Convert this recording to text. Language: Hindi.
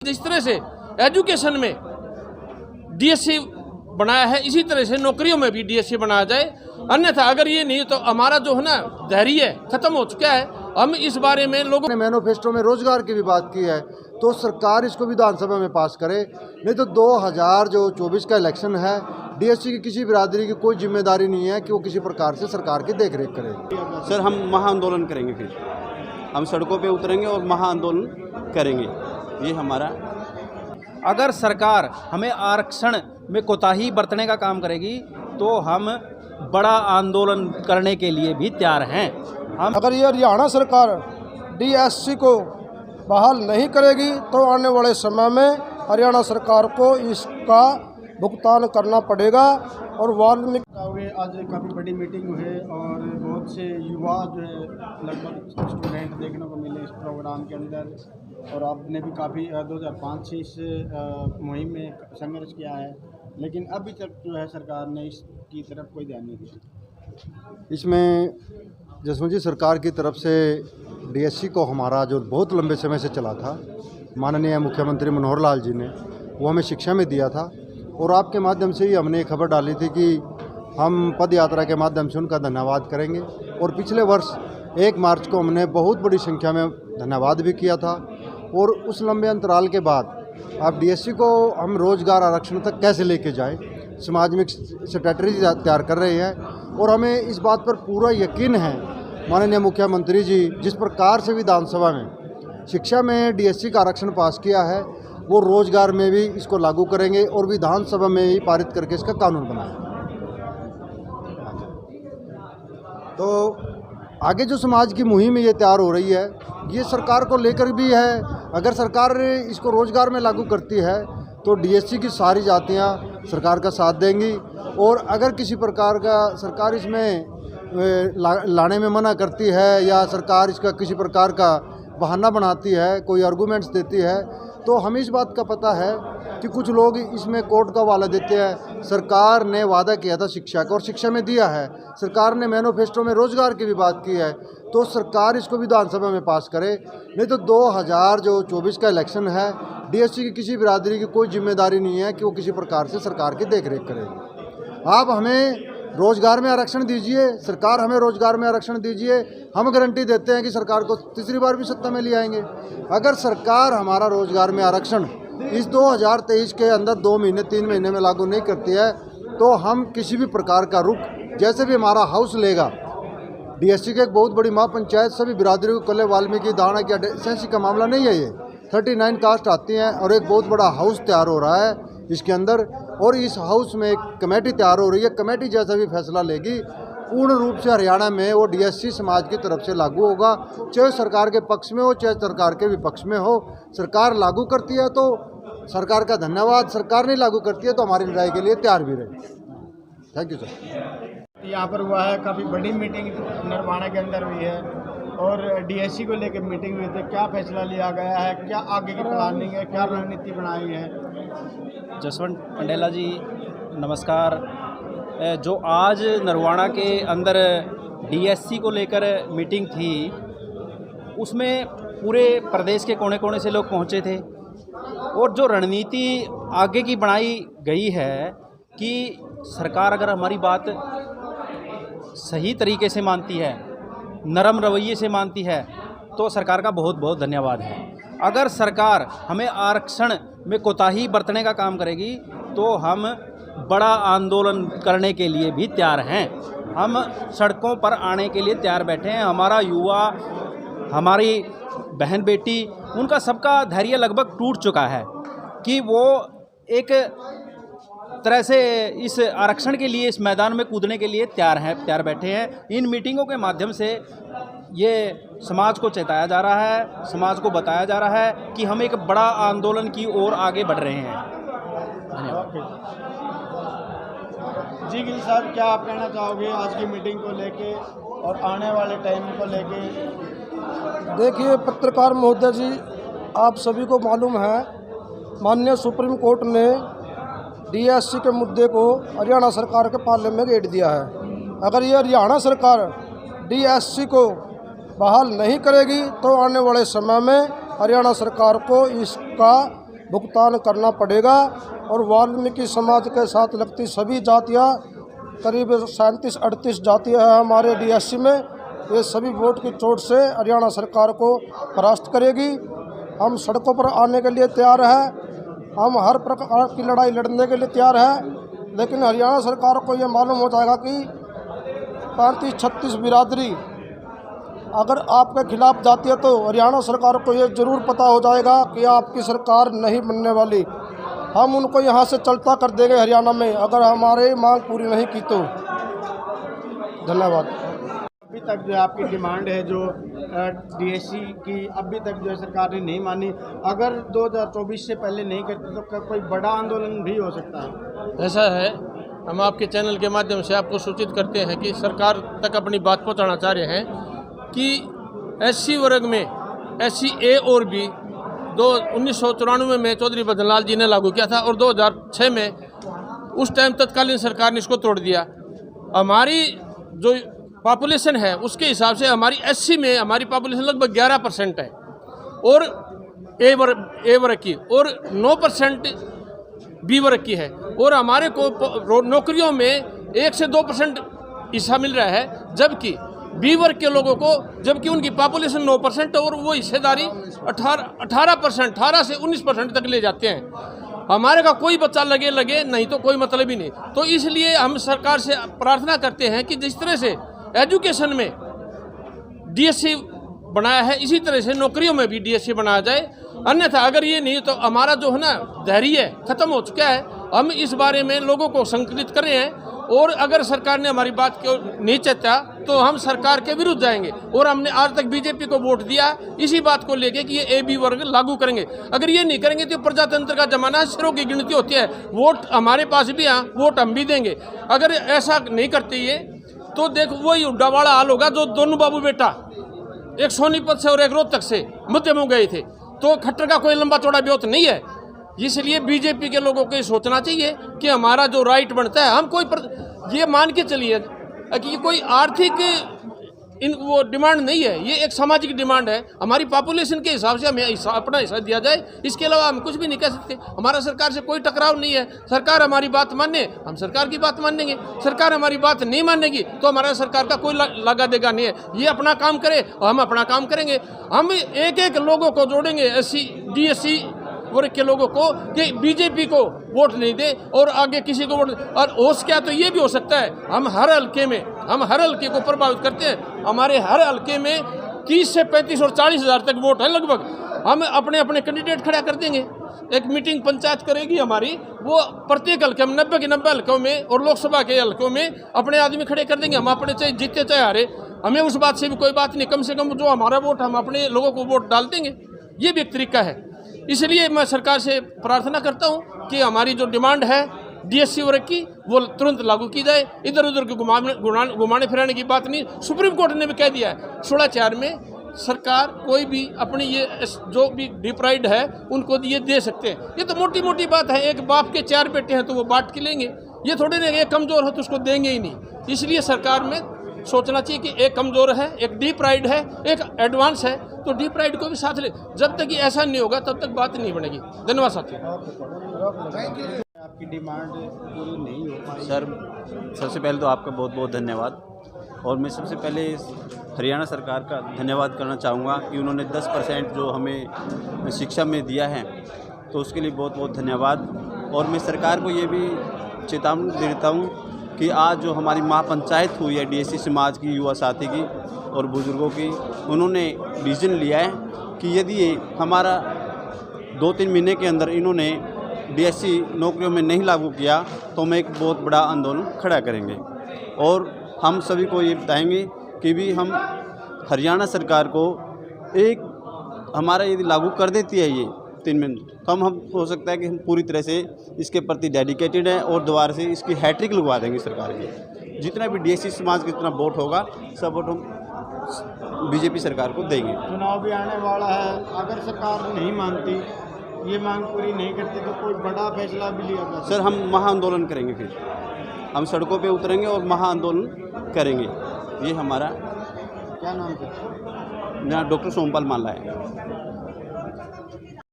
जिस तरह से एजुकेशन में डीएससी बनाया है, इसी तरह से नौकरियों में भी डीएससी बनाया जाए। अन्यथा अगर ये नहीं तो हमारा जो है ना धैर्य खत्म हो चुका है। हम इस बारे में लोगों ने मैनिफेस्टो में रोजगार की भी बात की है, तो सरकार इसको विधानसभा में पास करे, नहीं तो 2024 का इलेक्शन है। डीएससी की किसी बिरादरी की कोई जिम्मेदारी नहीं है कि वो किसी प्रकार से सरकार की देखरेख करे। सर, हम महाआंदोलन करेंगे, फिर हम सड़कों पे उतरेंगे और महाआंदोलन करेंगे। ये हमारा, अगर सरकार हमें आरक्षण में कोताही बरतने का काम करेगी तो हम बड़ा आंदोलन करने के लिए भी तैयार हैं। हम अगर ये हरियाणा सरकार डीएससी को बहाल नहीं करेगी तो आने वाले समय में हरियाणा सरकार को इसका भुगतान करना पड़ेगा। और वाल्मीकि आज काफ़ी बड़ी मीटिंग हुई और बहुत से युवा जो है लगभग स्टूडेंट देखने को मिले इस प्रोग्राम के अंदर, और आपने भी काफ़ी 2005 से इस मुहिम में संघर्ष किया है, लेकिन अभी तक जो है सरकार ने इसकी तरफ कोई ध्यान नहीं दिया। इसमें जसवंत जी, सरकार की तरफ से डीएससी को हमारा जो बहुत लंबे समय से चला था, माननीय मुख्यमंत्री मनोहर लाल जी ने वो हमें शिक्षा में दिया था, और आपके माध्यम से ही हमने खबर डाली थी कि हम पद यात्रा के माध्यम से उनका धन्यवाद करेंगे। और पिछले वर्ष 1 मार्च को हमने बहुत बड़ी संख्या में धन्यवाद भी किया था। और उस लंबे अंतराल के बाद अब डीएससी को हम रोजगार आरक्षण तक कैसे लेके जाएं, समाज में स्ट्रैटेजी तैयार कर रहे हैं। और हमें इस बात पर पूरा यकीन है, माननीय मुख्यमंत्री जी जिस प्रकार से विधानसभा में शिक्षा में डीएससी का आरक्षण पास किया है, वो रोजगार में भी इसको लागू करेंगे और विधानसभा में ही पारित करके इसका कानून बनाएंगे। तो आगे जो समाज की मुहिम ये तैयार हो रही है, ये सरकार को लेकर भी है। अगर सरकार इसको रोजगार में लागू करती है तो डीएससी की सारी जातियां सरकार का साथ देंगी, और अगर किसी प्रकार का सरकार इसमें लाने में मना करती है या सरकार इसका किसी प्रकार का बहाना बनाती है, कोई आर्गूमेंट्स देती है, तो हमें इस बात का पता है कि कुछ लोग इसमें कोर्ट का हवाला देते हैं। सरकार ने वादा किया था शिक्षा का, और शिक्षा में दिया है। सरकार ने मैनिफेस्टो में रोजगार की भी बात की है, तो सरकार इसको विधानसभा में पास करे, नहीं तो 2024 का इलेक्शन है। डीएससी की किसी बिरादरी की कोई जिम्मेदारी नहीं है कि वो किसी प्रकार से सरकार की देखरेख करेगी। आप हमें रोजगार में आरक्षण दीजिए, सरकार हमें रोजगार में आरक्षण दीजिए, हम गारंटी देते हैं कि सरकार को तीसरी बार भी सत्ता में ले आएंगे। अगर सरकार हमारा रोजगार में आरक्षण इस 2023 के अंदर 2 महीने 3 महीने में लागू नहीं करती है, तो हम किसी भी प्रकार का रुख, जैसे भी हमारा हाउस लेगा, डीएससी की एक बहुत बड़ी महापंचायत सभी बिरादरी को कले वाल्मीकि दाना की एडजेंसी का मामला नहीं है। ये 39 कास्ट आती हैं और एक बहुत बड़ा हाउस तैयार हो रहा है इसके अंदर, और इस हाउस में एक कमेटी तैयार हो रही है। कमेटी जैसा भी फैसला लेगी, पूर्ण रूप से हरियाणा में वो डीएससी समाज की तरफ से लागू होगा, चाहे सरकार के पक्ष में हो चाहे सरकार के विपक्ष में हो। सरकार लागू करती है तो सरकार का धन्यवाद, सरकार नहीं लागू करती है तो हमारी लड़ाई के लिए तैयार भी रहे। Thank you sir. यहाँ पर हुआ है, काफ़ी बड़ी मीटिंग नरवाना के अंदर हुई है और डीएससी को लेकर मीटिंग हुई थी। क्या फैसला लिया गया है, क्या आगे की प्लानिंग है, क्या रणनीति बनाई है? जसवंत पंडेला जी नमस्कार। जो आज नरवाना के अंदर डीएससी को लेकर मीटिंग थी, उसमें पूरे प्रदेश के कोने कोने से लोग पहुंचे थे, और जो रणनीति आगे की बनाई गई है कि सरकार अगर हमारी बात सही तरीके से मानती है, नरम रवैये से मानती है, तो सरकार का बहुत बहुत धन्यवाद है। अगर सरकार हमें आरक्षण में कोताही बरतने का काम करेगी तो हम बड़ा आंदोलन करने के लिए भी तैयार हैं। हम सड़कों पर आने के लिए तैयार बैठे हैं। हमारा युवा, हमारी बहन बेटी, उनका सबका धैर्य लगभग टूट चुका है कि वो एक तरह से इस आरक्षण के लिए, इस मैदान में कूदने के लिए तैयार बैठे हैं। इन मीटिंगों के माध्यम से ये समाज को चेताया जा रहा है, समाज को बताया जा रहा है कि हम एक बड़ा आंदोलन की ओर आगे बढ़ रहे हैं। धन्यवाद। जी गिल साहब, क्या आप कहना चाहोगे आज की मीटिंग को लेके और आने वाले टाइम को लेके? देखिए पत्रकार महोदय जी, आप सभी को मालूम है माननीय सुप्रीम कोर्ट ने डीएससी के मुद्दे को हरियाणा सरकार के पाले में घेर दिया है। अगर ये हरियाणा सरकार डीएससी को बहाल नहीं करेगी तो आने वाले समय में हरियाणा सरकार को इसका भुगतान करना पड़ेगा। और वाल्मीकि समाज के साथ लगती सभी जातियाँ, करीब 37-38 जातियाँ हैं हमारे डीएससी में, ये सभी वोट की चोट से हरियाणा सरकार को परास्त करेगी। हम सड़कों पर आने के लिए तैयार हैं, हम हर प्रकार की लड़ाई लड़ने के लिए तैयार हैं, लेकिन हरियाणा सरकार को ये मालूम हो जाएगा कि 35-36 बिरादरी अगर आपके खिलाफ जाती है तो हरियाणा सरकार को ये ज़रूर पता हो जाएगा कि आपकी सरकार नहीं बनने वाली। हम उनको यहाँ से चलता कर देंगे हरियाणा में, अगर हमारे मांग पूरी नहीं की तो। धन्यवाद। अभी तक जो आपकी डिमांड है जो डीएससी की, अभी तक जो है सरकार ने नहीं मानी, अगर 2024 से पहले नहीं करती तो क्या कोई बड़ा आंदोलन भी हो सकता है? ऐसा है, हम आपके चैनल के माध्यम से आपको सूचित करते हैं कि सरकार तक अपनी बात पहुंचाना चाह रहे हैं कि एससी वर्ग में SC A और B 1994 में चौधरी भजनलाल जी ने लागू किया था और 2006 में उस टाइम तत्कालीन सरकार ने इसको तोड़ दिया। हमारी जो पॉपुलेशन है उसके हिसाब से हमारी SC में हमारी पॉपुलेशन लगभग 11% है और ए वर्ग की, और 9% B वर्ग की है, और हमारे को नौकरियों में 1 से 2% हिस्सा मिल रहा है, जबकि B वर्ग के लोगों को, जबकि उनकी पॉपुलेशन 9% और वो हिस्सेदारी 18 से 19% तक ले जाते हैं। हमारे का कोई बच्चा लगे नहीं तो कोई मतलब ही नहीं। तो इसलिए हम सरकार से प्रार्थना करते हैं कि जिस तरह से एजुकेशन में DSC बनाया है, इसी तरह से नौकरियों में भी DSC बनाया जाए। अन्यथा अगर ये नहीं तो हमारा जो है ना धैर्य खत्म हो चुका है। हम इस बारे में लोगों को संकलित कर रहे हैं, और अगर सरकार ने हमारी बात को नहीं चाहा तो हम सरकार के विरुद्ध जाएंगे। और हमने आज तक बीजेपी को वोट दिया इसी बात को लेके कि ये AB वर्ग लागू करेंगे। अगर ये नहीं करेंगे तो प्रजातंत्र का जमाना है, सिरों की गिनती होती है, वोट हमारे पास भी हैं, वोट हम भी देंगे। अगर ऐसा नहीं करते ये तो देख वही उड्डा वाला हाल होगा जो दोनों बाबू बेटा, एक सोनीपत से और एक रोहतक से मध्य में गए थे। तो खट्टर का कोई लंबा चौड़ा ब्योत नहीं है। इसलिए बीजेपी के लोगों को ये सोचना चाहिए कि हमारा जो राइट बनता है, हम ये मान के चलिए कि कोई आर्थिक वो डिमांड नहीं है, ये एक सामाजिक डिमांड है। हमारी पॉपुलेशन के हिसाब से हमें अपना हिस्सा दिया जाए, इसके अलावा हम कुछ भी नहीं कह सकते। हमारा सरकार से कोई टकराव नहीं है। सरकार हमारी बात माने, हम सरकार की बात मानेंगे। सरकार हमारी बात नहीं मानेगी तो हमारा सरकार का कोई लगा देगा नहीं है। ये अपना काम करे और हम अपना काम करेंगे। हम एक लोगों को जोड़ेंगे, SC DSC वर्ग के लोगों को, कि बीजेपी को वोट नहीं दे और आगे किसी को वोट। और हो क्या तो ये भी हो सकता है हम हर हल्के को प्रभावित करते हैं। हमारे हर हल्के में 30 से 35 और 40 हज़ार तक वोट है लगभग। हम अपने कैंडिडेट खड़ा कर देंगे। एक मीटिंग पंचायत करेगी हमारी, वो प्रत्येक हल्के में 90 के 90 हल्कों में और लोकसभा के हल्कों में अपने आदमी खड़े कर देंगे। हम अपने चाहे जीते चाहे हारे, हमें उस बात से भी कोई बात नहीं। कम से कम जो हमारा वोट, हम अपने लोगों को वोट डाल देंगे। ये भी एक तरीका है। इसलिए मैं सरकार से प्रार्थना करता हूं कि हमारी जो डिमांड है DSC वर्ग की, वो तुरंत लागू की जाए। इधर उधर के घुमाने फिराने की बात नहीं। सुप्रीम कोर्ट ने भी कह दिया है 16/4 में सरकार कोई भी अपनी ये जो भी डिप्राइड है उनको ये दे सकते हैं। ये तो मोटी मोटी बात है। एक बाप के 4 बेटे हैं तो वो बांट के लेंगे। ये थोड़े ना एक कमज़ोर है तो उसको देंगे ही नहीं। इसलिए सरकार में सोचना चाहिए कि एक कमज़ोर है, एक डीप्राइड है, एक एडवांस है, तो डीप्राइड को भी साथ ले। जब तक ये ऐसा नहीं होगा तब तक बात नहीं बनेगी। धन्यवाद साथियों। आपकी डिमांड पूरी नहीं हो पाई। सर, सबसे पहले तो आपका बहुत बहुत धन्यवाद। और मैं सबसे पहले हरियाणा सरकार का धन्यवाद करना चाहूँगा कि उन्होंने 10% जो हमें शिक्षा में दिया है, तो उसके लिए बहुत बहुत धन्यवाद। और मैं सरकार को ये भी चेतावनी देता हूँ कि आज जो हमारी महापंचायत हुई है DSC समाज की, युवा साथी की और बुज़ुर्गों की, उन्होंने डिसीजन लिया है कि यदि हमारा 2-3 महीने के अंदर इन्होंने DSC नौकरियों में नहीं लागू किया तो हम एक बहुत बड़ा आंदोलन खड़ा करेंगे। और हम सभी को ये बताएंगे कि भी हम हरियाणा सरकार को एक हमारा यदि लागू कर देती है ये 3 महीने, तो हम हो सकता है कि हम पूरी तरह से इसके प्रति डेडिकेटेड हैं और दोबारा से इसकी हैट्रिक लगवा देंगे सरकार की। जितना भी DSC समाज का जितना वोट होगा सब वोट हम बीजेपी सरकार को देंगे। चुनाव भी आने वाला है, अगर सरकार नहीं मानती, ये मांग पूरी नहीं करती तो कोई बड़ा फैसला भी लिया जाए। सर, हम महाआंदोलन करेंगे, फिर हम सड़कों पे उतरेंगे और महाआंदोलन करेंगे। ये हमारा क्या नाम है? मेरा डॉक्टर सोमपाल माला है।